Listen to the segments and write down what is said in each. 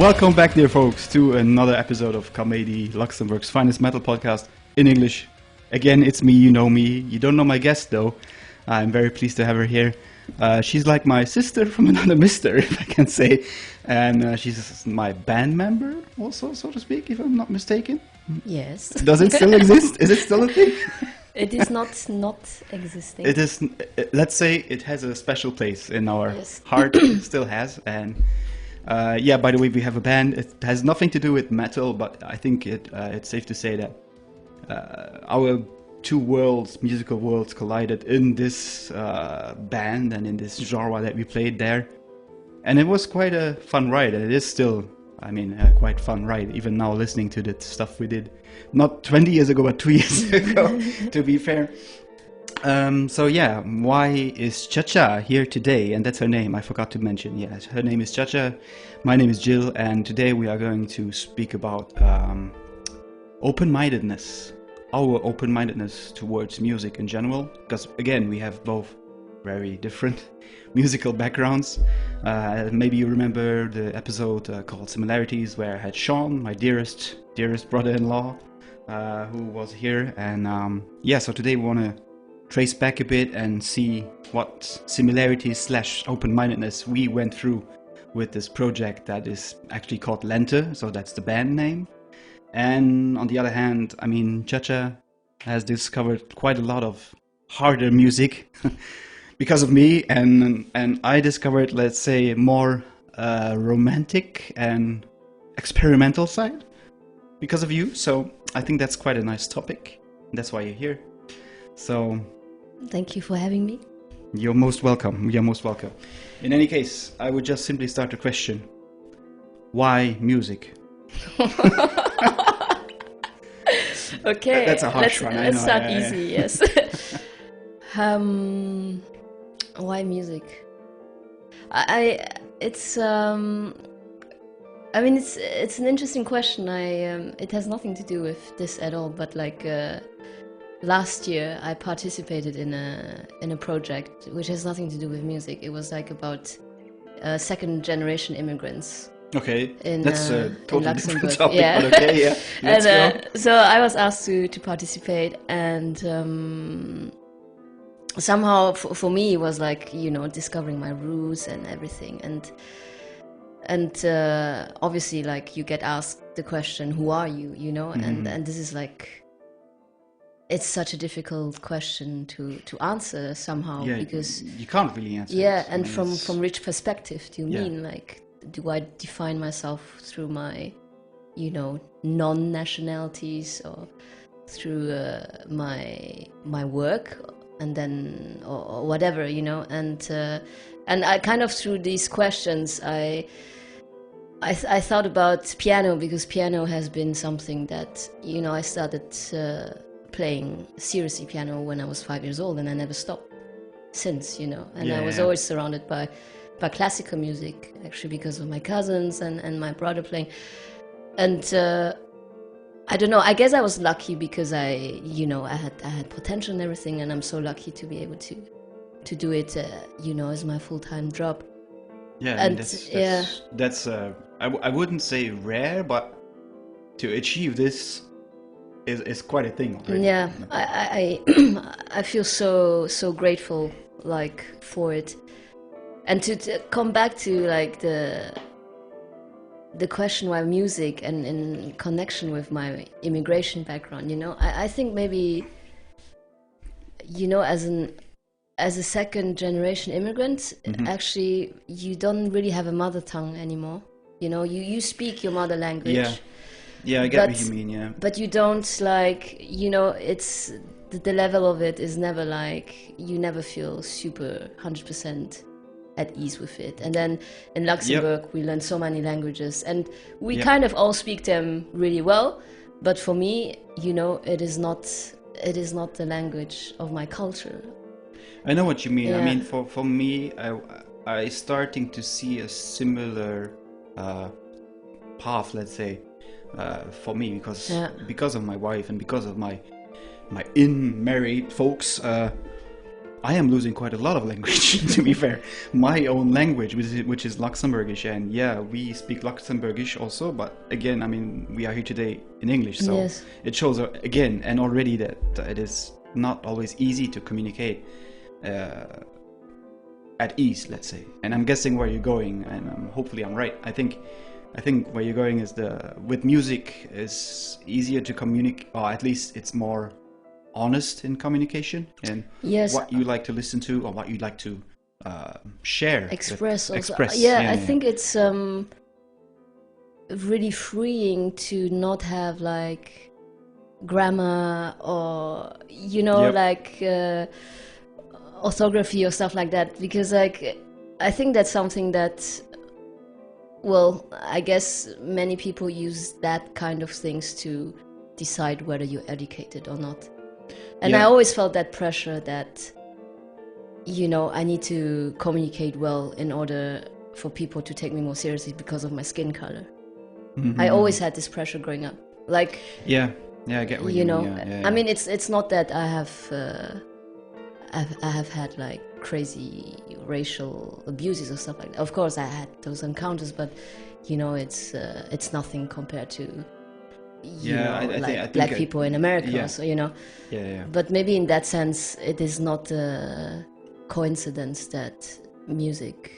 Welcome back, dear folks, to another episode of Comedy, Luxembourg's finest metal podcast in English. Again, it's me, you know me. You don't know my guest, though. I'm very pleased to have her here. She's like my sister from another mister, if I can say. And she's my band member also, so to speak, if I'm not mistaken. Yes. Does it still exist? Is it still a thing? It is not existing. It is, let's say it has a special place in our Yes. heart. It still has. And yeah, by the way, we have a band. It has nothing to do with metal, but I think it's safe to say that our two worlds, musical worlds, collided in this band and in this genre that we played there. And it was quite a fun ride. And it is still, I mean, a quite fun ride, even now listening to the stuff we did. Not 20 years ago, but 2 years ago, to be fair. So yeah, why is Chia Chia here today? And that's her name, I forgot to mention. Yes, her name is Chia Chia, my name is Jill, and today we are going to speak about open-mindedness. Our open-mindedness towards music in general. Because again, we have both very different musical backgrounds. Maybe you remember the episode called Similarities, where I had Sean, my dearest brother-in-law, who was here. And yeah, so today we want to trace back a bit and see what similarities / open-mindedness we went through with this project that is actually called Lente, so that's the band name. And on the other hand, I mean, Chia Chia has discovered quite a lot of harder music because of me, and I discovered, let's say, more romantic and experimental side because of you. So I think that's quite a nice topic. That's why you're here. So Thank you for having me. you're most welcome. You're most welcome. In any case, I would just simply start the question: why music? Okay, That's a harsh one. Let's start easy. Yes. Why music? It's I mean, it's an interesting question. It has nothing to do with this at all. But like last year, I participated in a project which has nothing to do with music. It was like about second generation immigrants. Okay, In, that's a in totally different Luxembourg. topic, Yeah. but okay, yeah. Let's go. So I was asked to participate, and somehow for me it was like, you know, discovering my roots and everything, and obviously, like, you get asked the question, who are you, you know? And this is like, it's such a difficult question to answer somehow, Yeah, because you can't really answer yeah, it. I and mean, from it's- which perspective do you Yeah. mean? Like, do I define myself through my, you know, non-nationalities, or through my work, and then or whatever, you know? And I kind of, through these questions, I thought about piano, because piano has been something that, you know, I started playing seriously piano when I was 5 years old, and I never stopped since, you know. And I was Yeah. always surrounded by classical music, actually, because of my cousins and my brother playing. And I don't know, I guess I was lucky because I had potential and everything, and I'm so lucky to be able to do it, you know, as my full-time job. Yeah, I mean, And, that's I wouldn't say rare, but to achieve this is quite a thing already. Yeah, I I feel so grateful, like, for it. And to come back to, like, the question why music, and in connection with my immigration background, you know, I think maybe, you know, as a second generation immigrant, actually you don't really have a mother tongue anymore. You know, you speak your mother language. Yeah, I get what But- you mean. Yeah, But you don't, like, you know, it's the level of it is never like, you never feel super 100% at ease with it. And then in Luxembourg, we learn so many languages, and we Yep. kind of all speak them really well. But for me, you know, it is not the language of my culture. I know what you mean. I Yeah. mean, for me, I starting to see a similar path, let's say, for me, because of my wife and because of my in married folks. I am losing quite a lot of language, to be fair. My own language, which is Luxembourgish, and yeah, we speak Luxembourgish also, but again, I mean, we are here today in English, so Yes. it shows again, and already that it is not always easy to communicate at ease, let's say. And I'm guessing where you're going, and hopefully I'm right. I think where you're going is with music is easier to communicate, or at least it's more honest in communication, and Yes. what you like to listen to or what you like to share, Express also. express. Yeah, I think it's really freeing to not have like grammar or Yep. like orthography or stuff like that, because like I think that's something that, well, I guess many people use that kind of things to decide whether you're educated or not. And I Yeah. always felt that pressure that, I need to communicate well in order for people to take me more seriously because of my skin color. Mhm. I always had this pressure growing up. Like, Yeah, I get what you mean. Yeah. I mean, it's not that I have had like crazy racial abuses or stuff like that. Of course, I had those encounters, but it's nothing compared to black people in America. yeah. So Yeah. But maybe in that sense, it is not a coincidence that music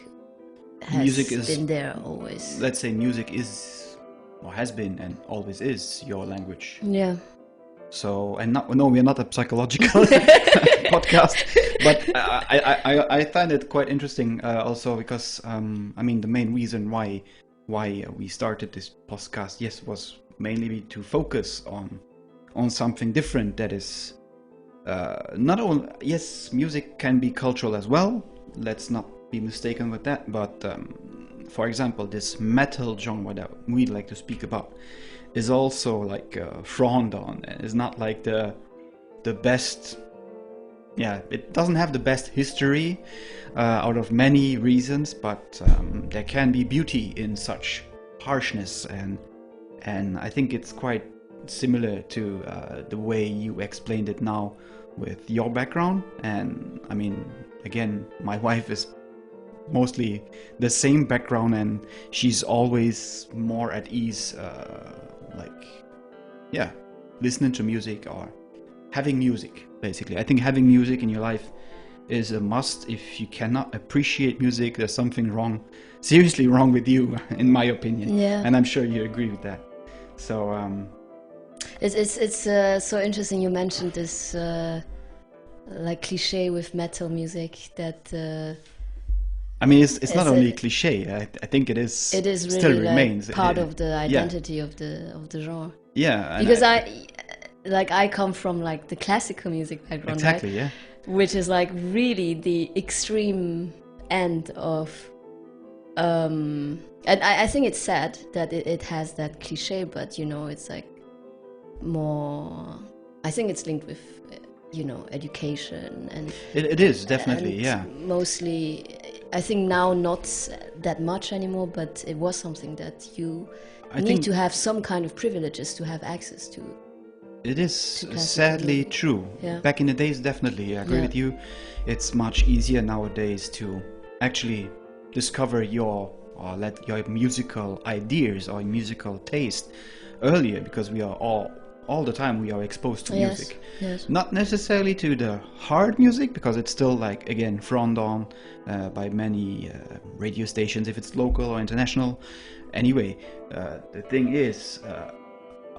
has been there always. Let's say music is, or has been, and always is your language. Yeah. So, and no, we are not a psychological podcast, but I find it quite interesting also because I mean the main reason why we started this podcast, yes, was mainly to focus on something different that is not only, yes, music can be cultural as well. Let's not be mistaken with that. But for example, this metal genre that we like to speak about is also like frowned on. It's not like the best. Yeah, it doesn't have the best history out of many reasons, but there can be beauty in such harshness, and I think it's quite similar to the way you explained it now with your background. And I mean, again, my wife is mostly the same background, and she's always more at ease, listening to music or having music, basically. I think having music in your life is a must. If you cannot appreciate music, there's something wrong, seriously wrong with you, in my opinion. Yeah. And I'm sure you agree with that. So it's so interesting you mentioned this like cliche with metal music that I mean, it's not only cliche. I think it is really still like remains part of the identity of the genre. Yeah, because I come from like the classical music background, exactly, right? yeah. Which is like really the extreme end of and I think it's sad that it has that cliche, but it's like more, I think it's linked with education, and it is definitely, and yeah. mostly I think now not that much anymore, but it was something that you need to have some kind of privileges to have access to. It is sadly true. Yeah. Back in the days, definitely, I agree with you. It's much easier nowadays to actually discover your musical ideas or musical taste earlier, because we are all the time we are exposed to music. Yes. Not necessarily to the hard music, because it's still, like, again, frowned on by many radio stations if it's local or international. Anyway, the thing is,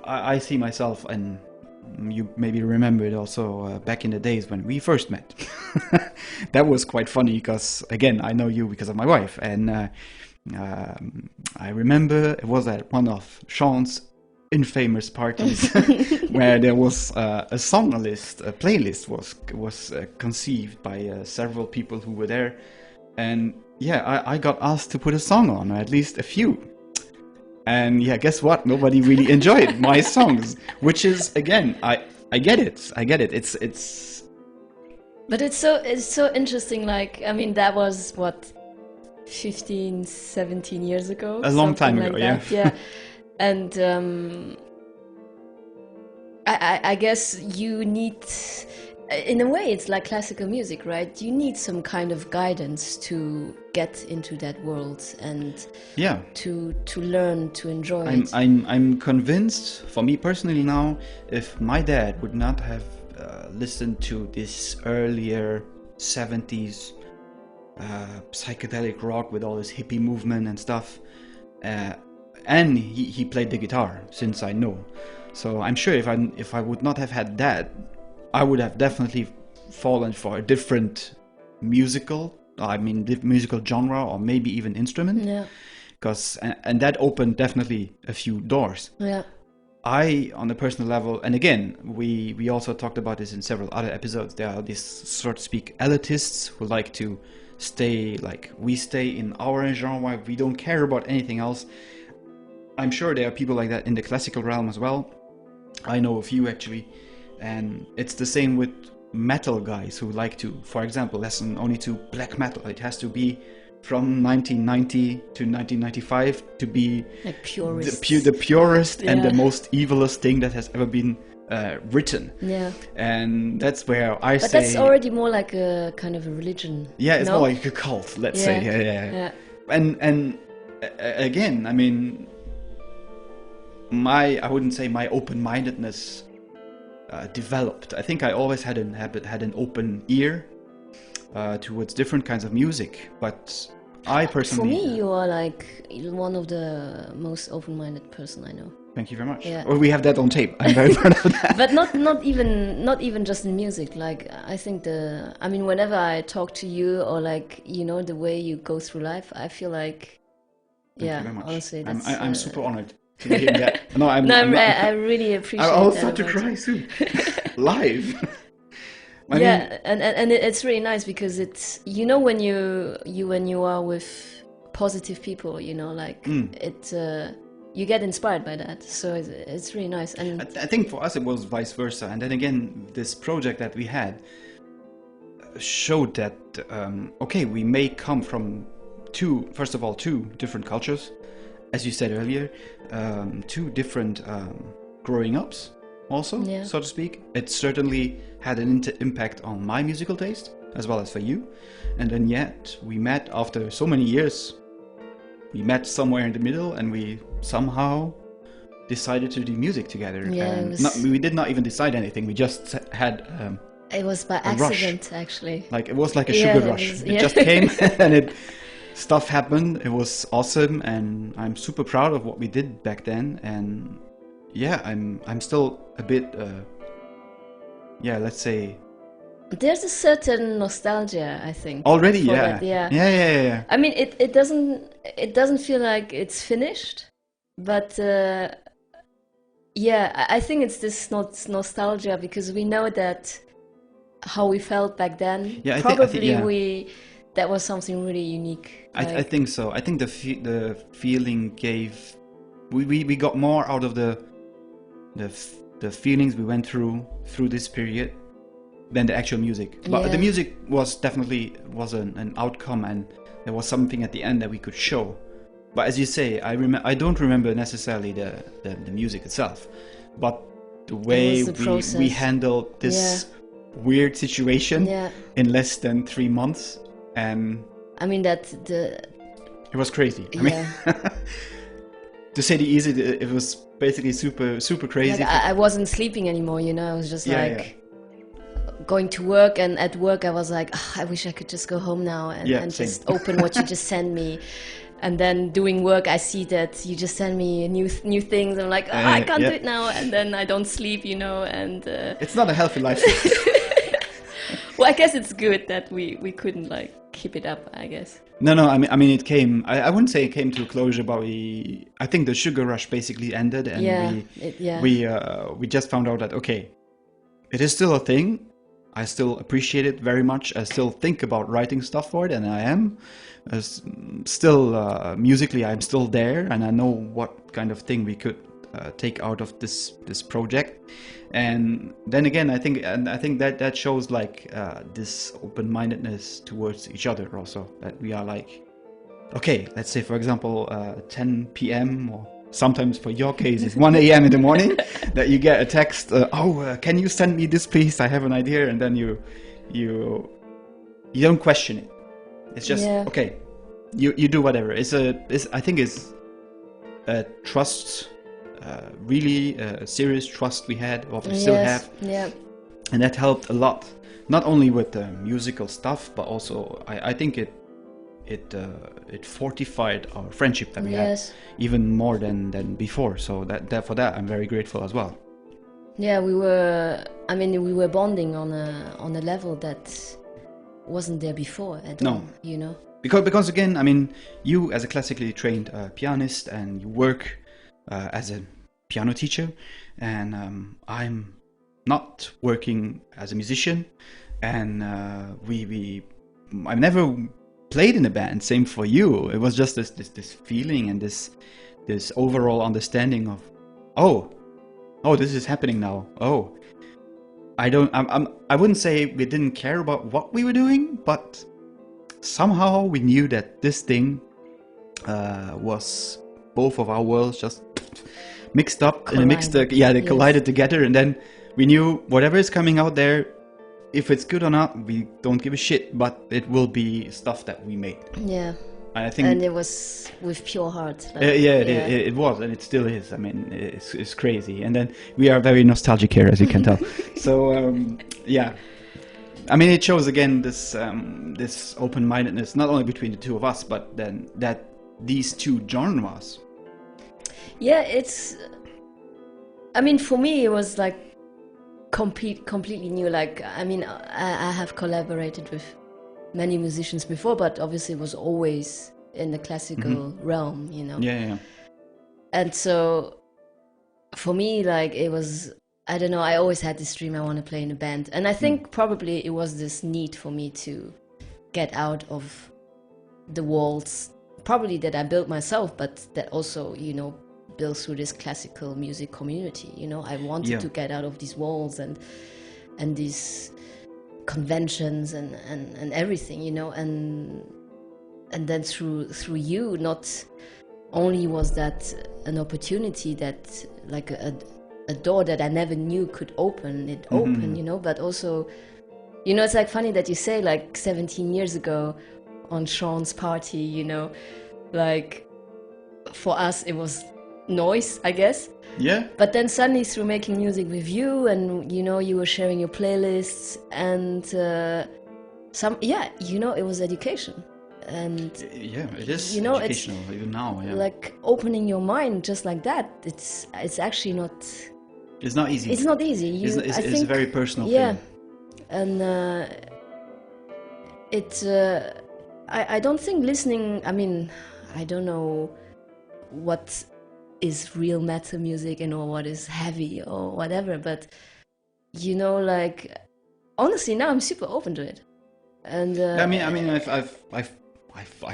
I see myself, and you maybe remember it also, back in the days when we first met. That was quite funny because, again, I know you because of my wife, and I remember it was at one of Sean's infamous parties where there was a song list, a playlist was conceived by several people who were there, and I got asked to put a song on, or at least a few. And guess what? Nobody really enjoyed my songs, which is, again, I get it. It's. But it's so interesting. Like, I mean, that was what, 15, 17 years ago. A long time like ago, that. Yeah. And I guess you need. in a way, it's like classical music, right? You need some kind of guidance to get into that world and Yeah. to learn to enjoy I'm, it. I'm convinced, for me personally now, if my dad would not have listened to this earlier 70s psychedelic rock with all this hippie movement and stuff, and he played the guitar, since I know. So I'm sure if I would not have had that, I would have definitely fallen for a different musical genre, or maybe even instrument. Yeah. Because and that opened definitely a few doors. Yeah. I, on a personal level, and again, we also talked about this in several other episodes, there are these, so to speak, elitists who like to stay like we stay in our genre, we don't care about anything else. I'm sure there are people like that in the classical realm as well. I know a few actually, and it's the same with metal guys who like to, for example, listen only to black metal. It has to be from 1990 to 1995 to be Like purist. the purest and the Yeah. most evilest thing that has ever been written. Yeah. And that's where I But say, that's already more like a kind of a religion. yeah, it's no? more like a cult, let's say. Yeah. And again, I mean, I wouldn't say my open-mindedness developed. I think I always had an open ear towards different kinds of music, but I personally, For me, you are like one of the most open-minded person I know. thank you very much. Yeah. Well, we have that on tape. I'm very proud of that. But not even just in music. Like I think whenever I talk to you, or like the way you go through life, I feel like Thank you very much. honestly, that's, I'm super honored to hear that. No, I'm I not, really appreciate I'll that start to about cry you. soon. Live. I Yeah, mean, and it's really nice because it's when you are with positive people, like it you get inspired by that, so it's really nice. And I think for us it was vice versa. And then again, this project that we had showed that okay, we may come from two different cultures, as you said earlier, two different growing ups also, Yeah. so to speak. It certainly had an impact on my musical taste as well as for you. And then yet we met after so many years. We met somewhere in the middle, and we somehow decided to do music together. Yeah, and it was- we did not even decide anything. We just had it was by a rush. accident, actually. like it was like a Yeah, sugar it rush. was- It yeah. just came and stuff happened. It was awesome, and I'm super proud of what we did back then. And yeah, I'm still a bit let's say There's a certain nostalgia, I think. already. for Yeah. that, yeah. Yeah. I mean, it doesn't feel like it's finished, but I think it's this nostalgia because we know that how we felt back then. Yeah, I Probably think, yeah. that was something really unique. I think so. I think the feeling gave we got more out of the feelings we went through this period than the actual music. But Yeah. the music was definitely an outcome, and there was something at the end that we could show. But as you say, I don't remember necessarily the music itself, but the way was the we process. handled this weird situation Yeah. in less than 3 months, and I mean that it was crazy. I mean, to say the easy, it was basically super crazy. I wasn't sleeping anymore. I was just Yeah, like going to work, and at work I was like, I wish I could just go home now and Yeah, same. just open what you just sent me. And then doing work, I see that you just send me new things. I'm like, I can't do it now, and then I don't sleep, and It's not a healthy life. well, I guess it's good that we couldn't like keep it up, I guess. No, I mean, it came. I wouldn't say it came to a closure, but I think the sugar rush basically ended, and we just found out that okay, it is still a thing. I still appreciate it very much. I still think about writing stuff for it, and I am. Still, musically, I'm still there, and I know what kind of thing we could take out of this project. And then again, I think that shows like this open-mindedness towards each other also. That we are like, okay, let's say for example, 10 p.m. or sometimes for your case it's 1 a.m. in the morning that you get a text, can you send me this please, I have an idea, and then you don't question it. It's just okay, you do whatever. I think it's a trust, really a serious trust we had, or we still have, and that helped a lot, not only with the musical stuff, but also I think it fortified our friendship that we had even more than before. So that for that I'm very grateful as well. Yeah, we were bonding on a level that wasn't there before at all, you know. Because again, I mean, you as a classically trained pianist, and you work as a piano teacher, and I'm not working as a musician, and I've never played in a band. Same for you. It was just this feeling and this overall understanding of this is happening now. I wouldn't say we didn't care about what we were doing, but somehow we knew that this thing was both of our worlds just mixed up, they collided together, and then we knew whatever is coming out there, if it's good or not, we don't give a shit, but it will be stuff that we made. Yeah. I think, and it was with pure heart. It was, and it still is. I mean, it's crazy. And then we are very nostalgic here, as you can tell. So, I mean, it shows again this open-mindedness, not only between the two of us, but then that these two genres. Yeah, I mean, for me, it was like completely new. Like, I mean, I have collaborated with many musicians before, but obviously it was always in the classical realm, you know. Yeah. And so for me, like, it was, I don't know, I always had this dream I want to play in a band, and I think probably it was this need for me to get out of the walls, probably that I built myself, but that also, you know, built through this classical music community. You know, I wanted to get out of these walls and these conventions and everything, you know, and then through you, not only was that an opportunity that, like a door that I never knew could open, you know, but also, you know, it's like funny that you say, like, 17 years ago on Sean's party, you know, like, for us it was noise, I guess. Yeah. But then suddenly, through making music with you, and, you know, you were sharing your playlists, and you know, it was education. And it is, you know, educational even now. Yeah. Like opening your mind just like that. It's actually not. It's not easy. It's not easy. It's a very personal thing. Yeah, and I don't think listening. I mean, I don't know what is real metal music and or what is heavy or whatever, but, you know, like, honestly, now I'm super open to it. And I mean, I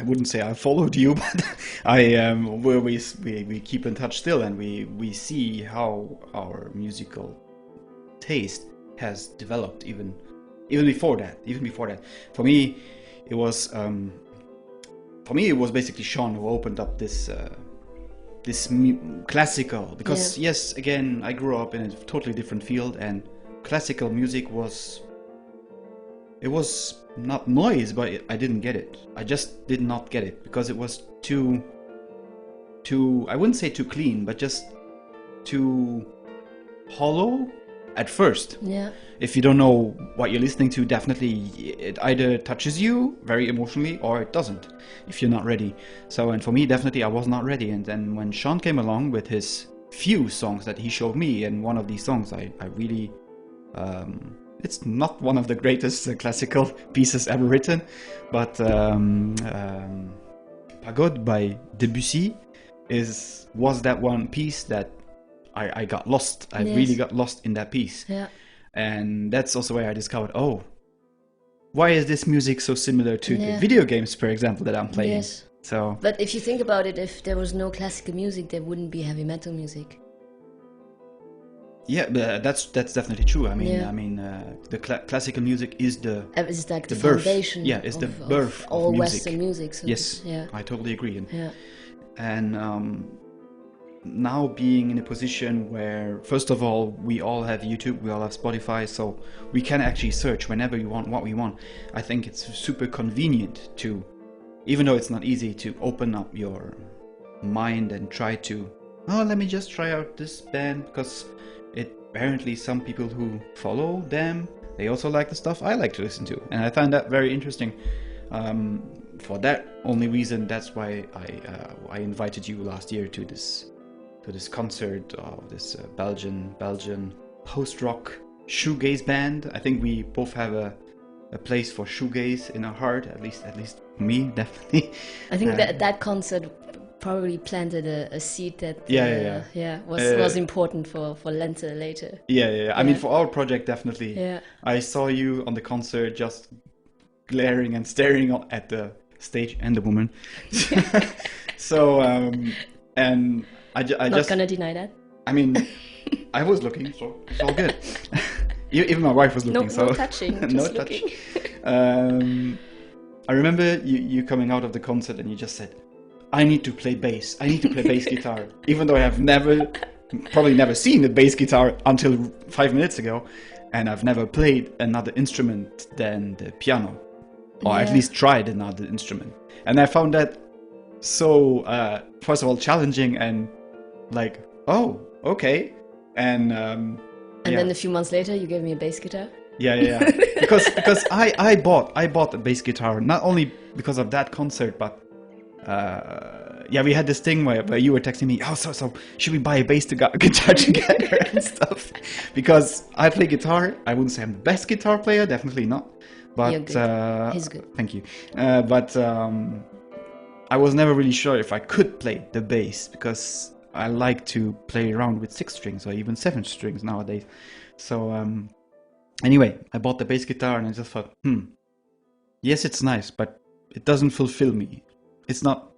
wouldn't say I followed you, but where we keep in touch still, and we see how our musical taste has developed even before that. For me, it was basically Sean who opened up this classical, because yes, again, I grew up in a totally different field, and classical music was not noise, but I didn't get it. I just did not get it, because it was too I wouldn't say too clean, but just too hollow at first. Yeah. If you don't know what you're listening to, definitely it either touches you very emotionally or it doesn't, if you're not ready. So, and for me, definitely I was not ready. And then when Sean came along with his few songs that he showed me, and one of these songs I really it's not one of the greatest classical pieces ever written, but Pagode by Debussy was that one piece that I got lost. I really got lost in that piece. Yeah. And that's also where I discovered, why is this music so similar to the video games, for example, that I'm playing? Yes. So, but if you think about it, if there was no classical music, there wouldn't be heavy metal music. Yeah, that's definitely true. I mean, the classical music is it's like the birth. foundation. Yeah, it's the birth of all music. Western music. So yes, I totally agree. And now being in a position where, first of all, we all have YouTube, we all have Spotify, so we can actually search whenever we want what we want. I think it's super convenient to, even though it's not easy, to open up your mind and try to, oh, let me just try out this band, because apparently some people who follow them, they also like the stuff I like to listen to, and I find that very interesting. For that only reason, that's why I invited you last year to this concert of this Belgian post-rock shoegaze band. I think we both have a place for shoegaze in our heart, at least me, definitely. I think that concert probably planted a seed that was important for Lente later. Yeah. I mean, for our project, definitely. Yeah. I saw you on the concert just glaring and staring at the stage and the woman. So and I not just gonna deny that. I mean, I was looking, so it's all good. Even my wife was looking. No touching, just no looking. Touch. I remember you coming out of the concert and you just said, I need to play bass guitar, even though I have probably never seen a bass guitar until 5 minutes ago, and I've never played another instrument than the piano, or at least tried another instrument. And I found that so, first of all, challenging and like, oh, okay. And then a few months later, you gave me a bass guitar. Yeah. because I bought a bass guitar, not only because of that concert, but we had this thing where you were texting me, so should we buy a bass guitar together and stuff? Because I play guitar. I wouldn't say I'm the best guitar player, definitely not. But you're good. He's good. Thank you. But I was never really sure if I could play the bass, because I like to play around with 6 strings or even 7 strings nowadays. So anyway, I bought the bass guitar and I just thought, yes, it's nice, but it doesn't fulfill me. It's not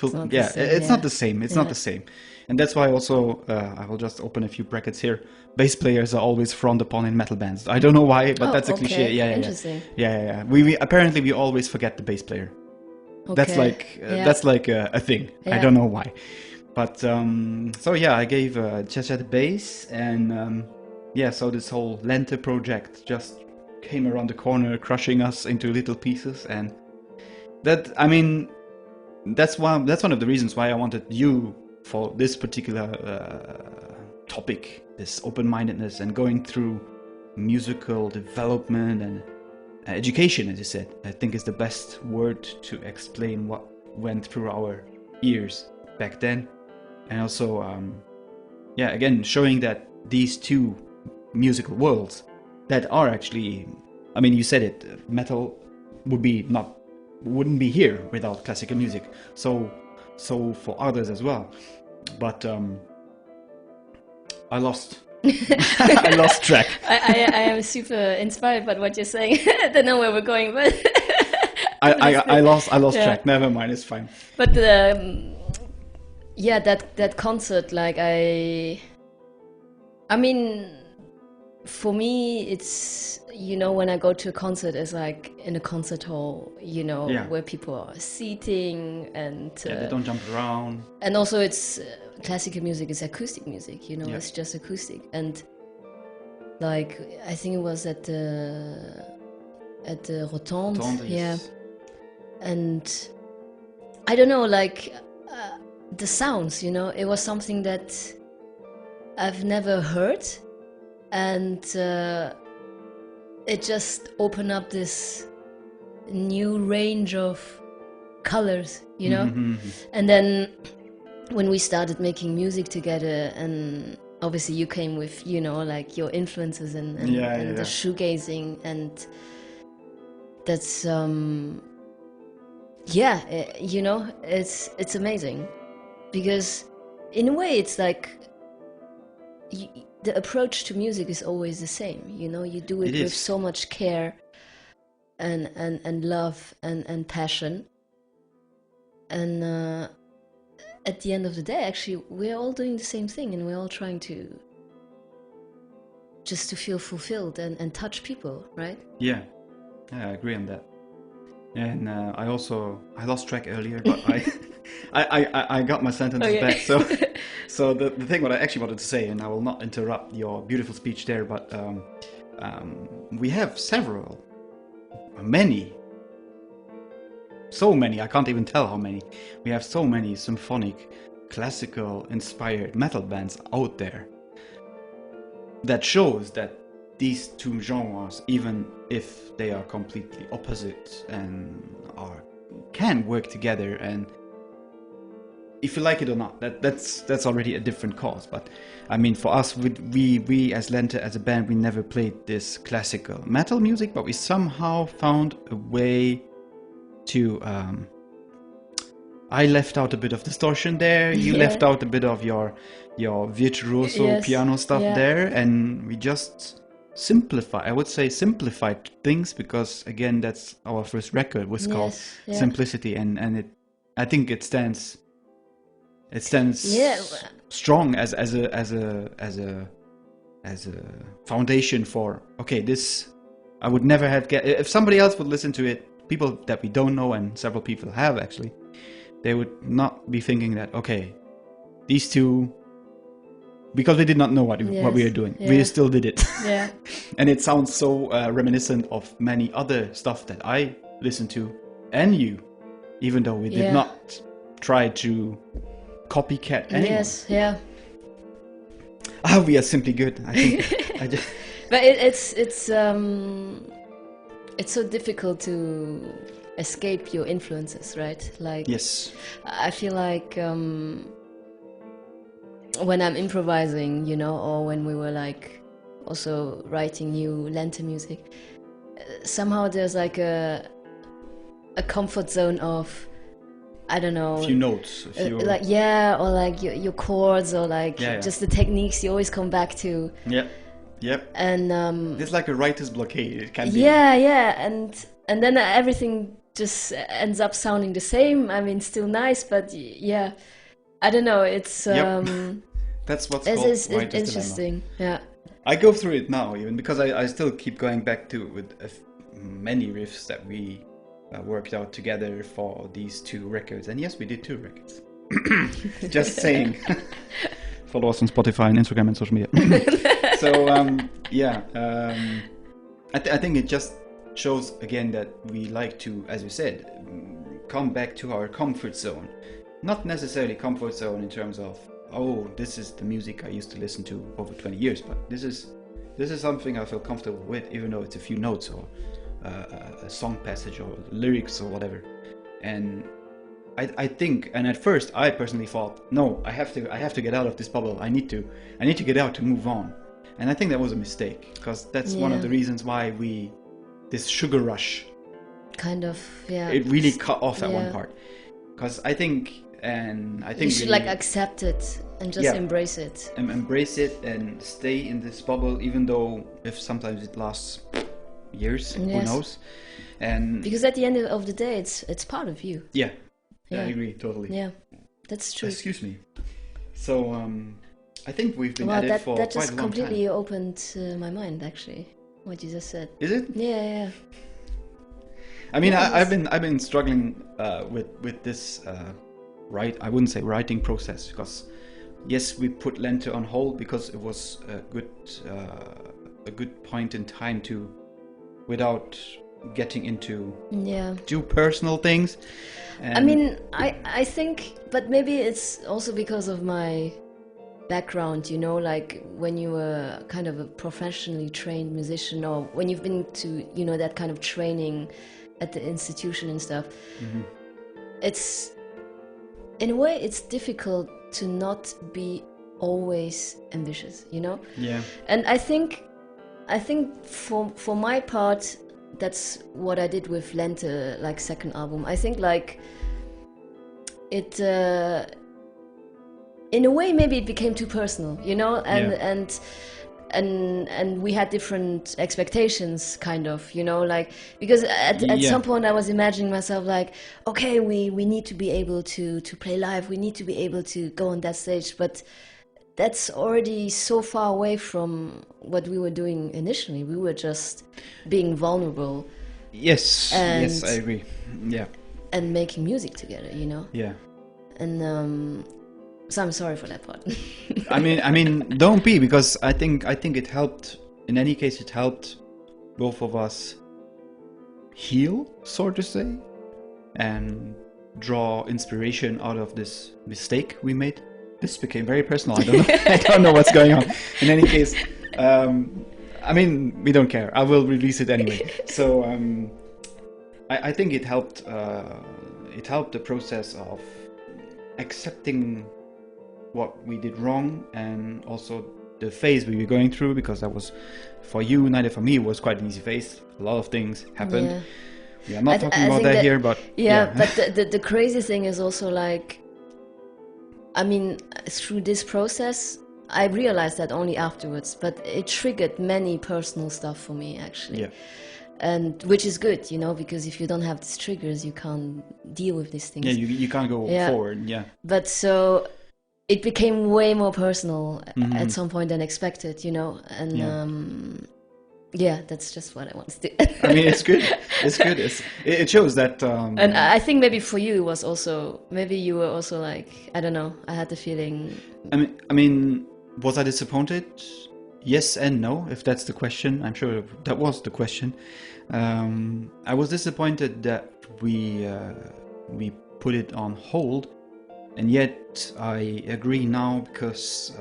not the same. It's not the same. And that's why also, I will just open a few brackets here. Bass players are always frowned upon in metal bands. I don't know why, but that's a cliche. Yeah. Interesting. Yeah. We apparently we always forget the bass player. Okay. That's like a thing. Yeah. I don't know why. But I gave Chia Chia the bass, and so this whole Lente project just came around the corner, crushing us into little pieces, and that's one of the reasons why I wanted you for this particular topic, this open-mindedness and going through musical development and education, as you said. I think is the best word to explain what went through our ears back then. And also, again, showing that these two musical worlds that are actually, I mean, you said it, metal wouldn't be here without classical music. So for others as well. But I lost track. I am super inspired by what you're saying. I don't know where we're going, but I lost track. Never mind, it's fine. But that concert, like I mean, for me, it's, when I go to a concert, it's like in a concert hall, where people are seating and they don't jump around. And also, it's classical music is acoustic music, it's just acoustic. And like, I think it was at the Rotonde, yes. And I don't know, like the sounds, it was something that I've never heard. And it just opened up this new range of colors, Mm-hmm. And then when we started making music together, and obviously you came with, like your influences and the shoegazing, and that's it's amazing, because in a way it's like the approach to music is always the same, you do it with so much care and love and passion, and at the end of the day, actually, we're all doing the same thing, and we're all trying to just to feel fulfilled and touch people, right? Yeah, I agree on that. And I lost track earlier, but I got my sentences back. So the thing what I actually wanted to say, and I will not interrupt your beautiful speech there, but we have so many, I can't even tell how many. We have so many symphonic, classical inspired metal bands out there. That shows that these two genres, even if they are completely opposite and can work together, and if you like it or not, that's already a different cause. But I mean, for us, we as Lente, as a band, we never played this classical metal music, but we somehow found a way to I left out a bit of distortion there, you left out a bit of your virtuoso piano stuff there, and we just simplified things, because again, that's our first record, was called Simplicity, and I think it stands strong as a foundation for, okay, this I would never have if somebody else would listen to it, people that we don't know, and several people have actually, they would not be thinking that, okay, these two, because we did not know what we are doing, we still did it. And it sounds so reminiscent of many other stuff that I listened to, and you, even though we did not try to copycat anyone. We are simply good, I think. But it's so difficult to escape your influences, right? Like, yes, I feel like when I'm improvising, you know, or when we were like also writing new Lente music, somehow there's like a comfort zone of, I don't know, a few notes, or like your chords, or like just the techniques you always come back to. Yep. And it's like a writer's blockade. It can be. And then everything just ends up sounding the same. I mean, still nice, but I don't know. It's that's what's called writer's interesting. Dilemma. I go through it now, even because I still keep going back to it with many riffs that we worked out together for these two records. And yes, we did 2 records. Just saying. Follow us on Spotify and Instagram and social media. So I think it just shows again that we like to, as you said, come back to our comfort zone. Not necessarily comfort zone in terms of, oh, this is the music I used to listen to over 20 years, but this is something I feel comfortable with, even though it's a few notes or a song passage or lyrics or whatever. And I think, and at first I personally thought, no, I have to get out of this bubble. I need to get out to move on. And I think that was a mistake, because that's one of the reasons why this sugar rush, kind of, it really cut off at one part. Because I think you should like accept it and just embrace it. And embrace it and stay in this bubble, even though if sometimes it lasts years, who knows? And because at the end of the day, it's part of you. Yeah, I agree totally. Yeah, that's true. Excuse me. So I think we've been at it for quite a long time. That just completely opened my mind, actually, what you just said. Is it? Yeah. I mean, I've been struggling with this I wouldn't say writing process, because yes, we put Lente on hold because it was a good point in time to, without getting into too personal things. And I mean, I think, but maybe it's also because of my background, you know, like when you were kind of a professionally trained musician, or when you've been to, you know, that kind of training at the institution and stuff, it's, in a way, it's difficult to not be always ambitious, you know? Yeah. And I think for my part, that's what I did with Lente, like second album. I think like it, in a way, maybe it became too personal, you know, and we had different expectations, kind of, you know, like, because at some point I was imagining myself like, okay, we need to be able to play live, we need to be able to go on that stage, but that's already so far away from what we were doing initially. We were just being vulnerable. Yes, I agree. Yeah. And making music together, you know? Yeah. And So I'm sorry for that part. I mean, don't be, because I think it helped. In any case, it helped both of us heal, so to say, and draw inspiration out of this mistake we made. This became very personal. I don't know. I don't know what's going on. In any case, I mean, we don't care. I will release it anyway. So I think it helped. It helped the process of accepting what we did wrong, and also the phase we were going through, because that was, for you, neither for me, it was quite an easy phase. A lot of things happened. Yeah. We are not talking about that here, but yeah. But the crazy thing is also, like, I mean, through this process, I realized that only afterwards, but it triggered many personal stuff for me, actually. Yeah. And which is good, you know, because if you don't have these triggers, you can't deal with these things. Yeah, you can't go forward. Yeah. But so it became way more personal at some point than expected, you know. And yeah, that's just what I want to do. I mean, it's good. It's good. It shows that. And I think maybe for you it was also, maybe you were also like, I don't know, I had the feeling. I mean, was I disappointed? Yes and no, if that's the question. I'm sure that was the question. I was disappointed that we put it on hold, and yet I agree now, because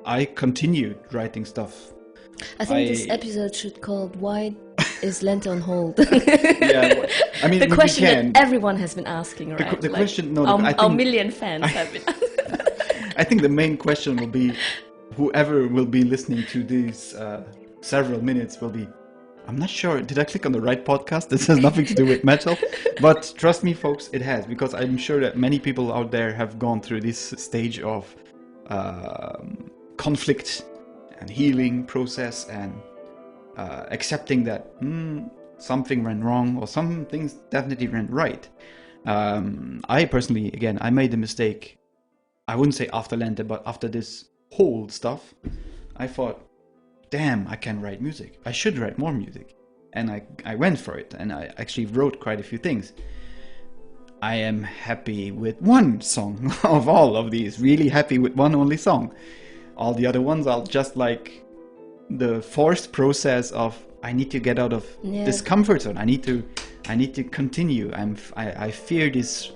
I continued writing stuff. I think this episode should called "Why is Lent on Hold?" Yeah, I mean, the question that everyone has been asking, right? The question, no, our, I think, our million fans have been. I think the main question will be, whoever will be listening to these several minutes will be, I'm not sure, did I click on the right podcast? This has nothing to do with metal. But trust me, folks, it has, because I'm sure that many people out there have gone through this stage of conflict and healing process, and accepting that something went wrong, or some things definitely went right. I personally, again, I made the mistake, I wouldn't say after Lente, but after this whole stuff, I thought, damn, I can write music. I should write more music. And I went for it, and I actually wrote quite a few things. I am happy with one song of all of these, really happy with one only song. All the other ones are just like the forced process of, I need to get out of this comfort zone. I need to continue. I fear this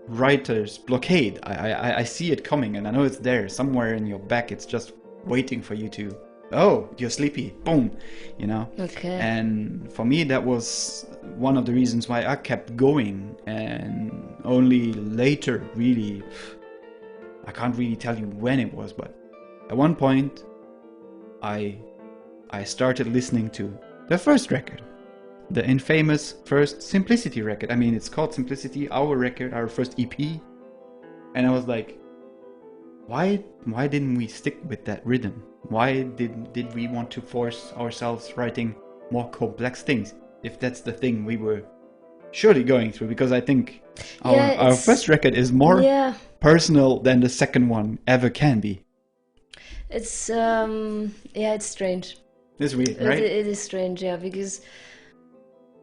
writer's blockade. I see it coming, and I know it's there somewhere in your back. It's just waiting for you to, oh, you're sleepy, boom, you know. Okay. And for me, that was one of the reasons why I kept going, and only later, really, I can't really tell you when it was, but at one point I started listening to the first record, the infamous first Simplicity record. I mean, it's called Simplicity, our record, our first EP. And I was like, why didn't we stick with that rhythm? Why did we want to force ourselves writing more complex things, if that's the thing we were surely going through? Because I think our first record is more personal than the second one ever can be. It's it's strange. It's weird, right? It is strange, yeah, because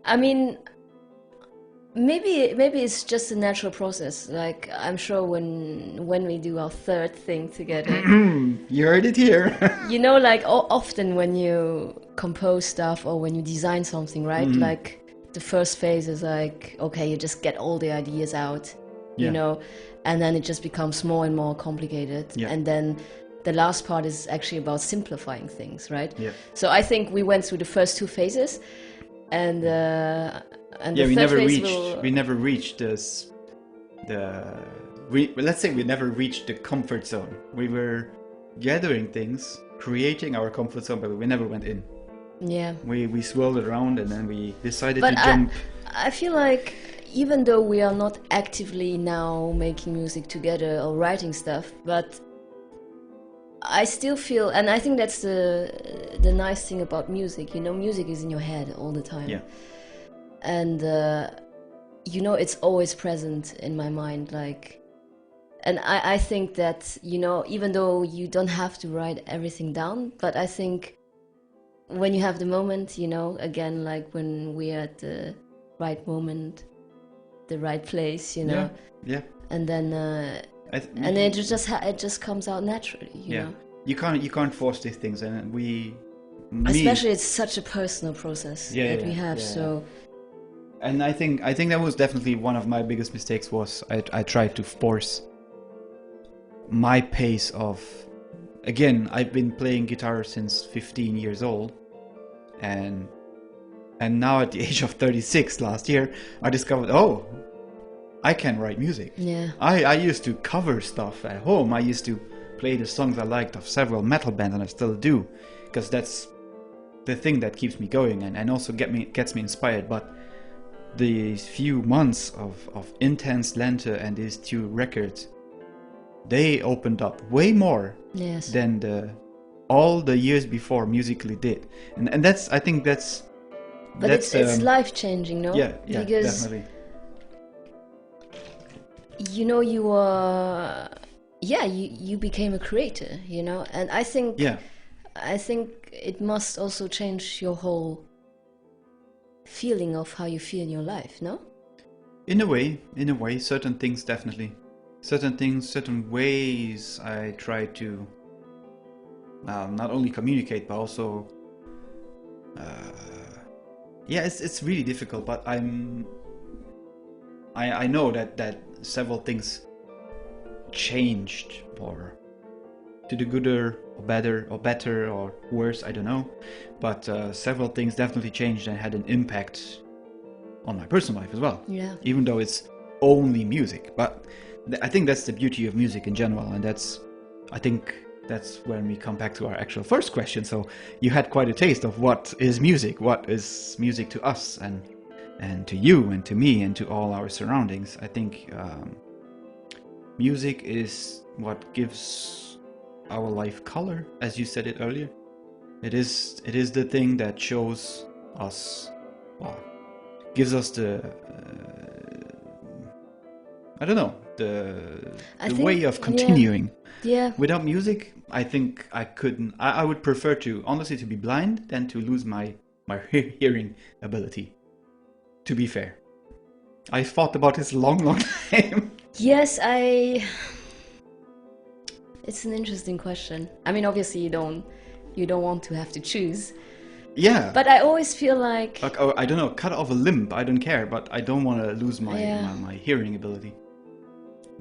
I mean, maybe it's just a natural process. Like, I'm sure when we do our third thing together, you heard it here. You know, like often when you compose stuff or when you design something, right? Like the first phase is like, okay, you just get all the ideas out, you know, and then it just becomes more and more complicated, and then the last part is actually about simplifying things, right? Yeah. So I think we went through the first two phases, and the we never reached this. Let's say we never reached the comfort zone. We were gathering things, creating our comfort zone, but we never went in. Yeah. We swirled around, and then we decided to jump. I feel like even though we are not actively now making music together or writing stuff, but I still feel, and I think that's the nice thing about music, you know, music is in your head all the time. Yeah. And, you know, it's always present in my mind, like, and I think that, you know, even though you don't have to write everything down, but I think when you have the moment, you know, again, like when we're at the right moment, the right place, you know. Yeah. And then and it just comes out naturally, you know. You can't force these things, and especially it's such a personal process that we have. So, and I think that was definitely one of my biggest mistakes. Was I tried to force my pace of. Again, I've been playing guitar since 15 years old, and now at the age of 36 last year, I discovered, I can write music. Yeah. I used to cover stuff at home. I used to play the songs I liked of several metal bands, and I still do, because that's the thing that keeps me going and also gets me inspired. But these few months of intense Lente and these 2 records, they opened up way more than all the years before musically did, and that's, I think that's. But it's life changing, no? Yeah, because definitely. You know, you are, you became a creator, you know, and I think it must also change your whole feeling of how you feel in your life, no? In a way, certain things definitely. Certain things, certain ways I try to not only communicate, but also it's really difficult, but I know that several things changed, or to the gooder or better or worse, I don't know, but several things definitely changed and had an impact on my personal life as well. Yeah. Even though it's only music, but I think that's the beauty of music in general, and I think that's when we come back to our actual first question. So you had quite a taste of what is music to us, and to you and to me and to all our surroundings. I think music is what gives our life color, as you said it earlier. It is the thing that shows us, gives us the the way of continuing. Yeah. Without music, I think I couldn't. I would prefer to, honestly, to be blind than to lose my hearing ability. To be fair, I thought about this long time. Yes, it's an interesting question. I mean, obviously you don't want to have to choose. Yeah. But I always feel like I don't know, cut off a limb, I don't care, but I don't want to lose my hearing ability.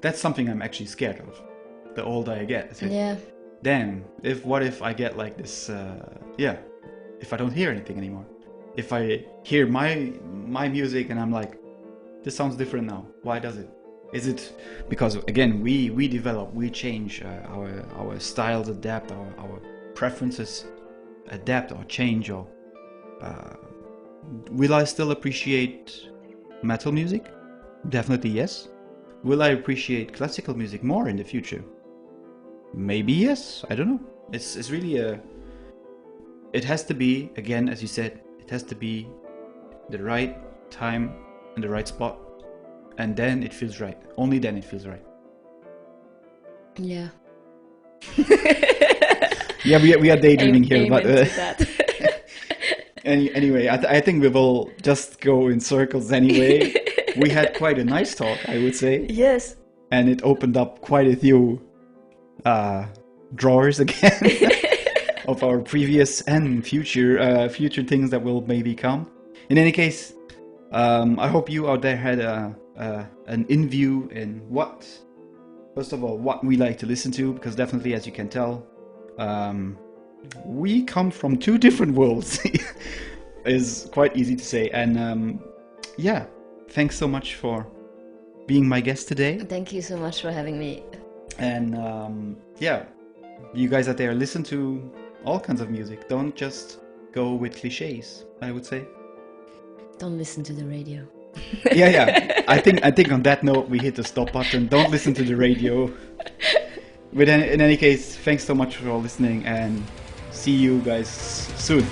That's something I'm actually scared of. The older I get. Yeah. Damn, what if I get like this, if I don't hear anything anymore. If I hear my music and I'm like, this sounds different now. Why does it? Is it because, again, we develop, we change, our styles adapt, our preferences adapt or change, or will I still appreciate metal music? Definitely yes. Will I appreciate classical music more in the future? Maybe yes, I don't know. It's really it has to be, again, as you said, it has to be the right time and the right spot, and then it feels right. Only then it feels right. Yeah. Yeah, we are daydreaming here, amen but to that. anyway, I think we will just go in circles anyway. We had quite a nice talk, I would say. Yes. And it opened up quite a few drawers again of our previous and future things that will maybe come. In any case, I hope you out there had an in-view in first of all, what we like to listen to, because definitely, as you can tell, we come from 2 different worlds. Is quite easy to say. And thanks so much for being my guest today. Thank you so much for having me. And you guys out there, listen to all kinds of music. Don't just go with cliches, I would say. Don't listen to the radio. Yeah. I think on that note, we hit the stop button. Don't listen to the radio. But in any case, thanks so much for listening, and see you guys soon.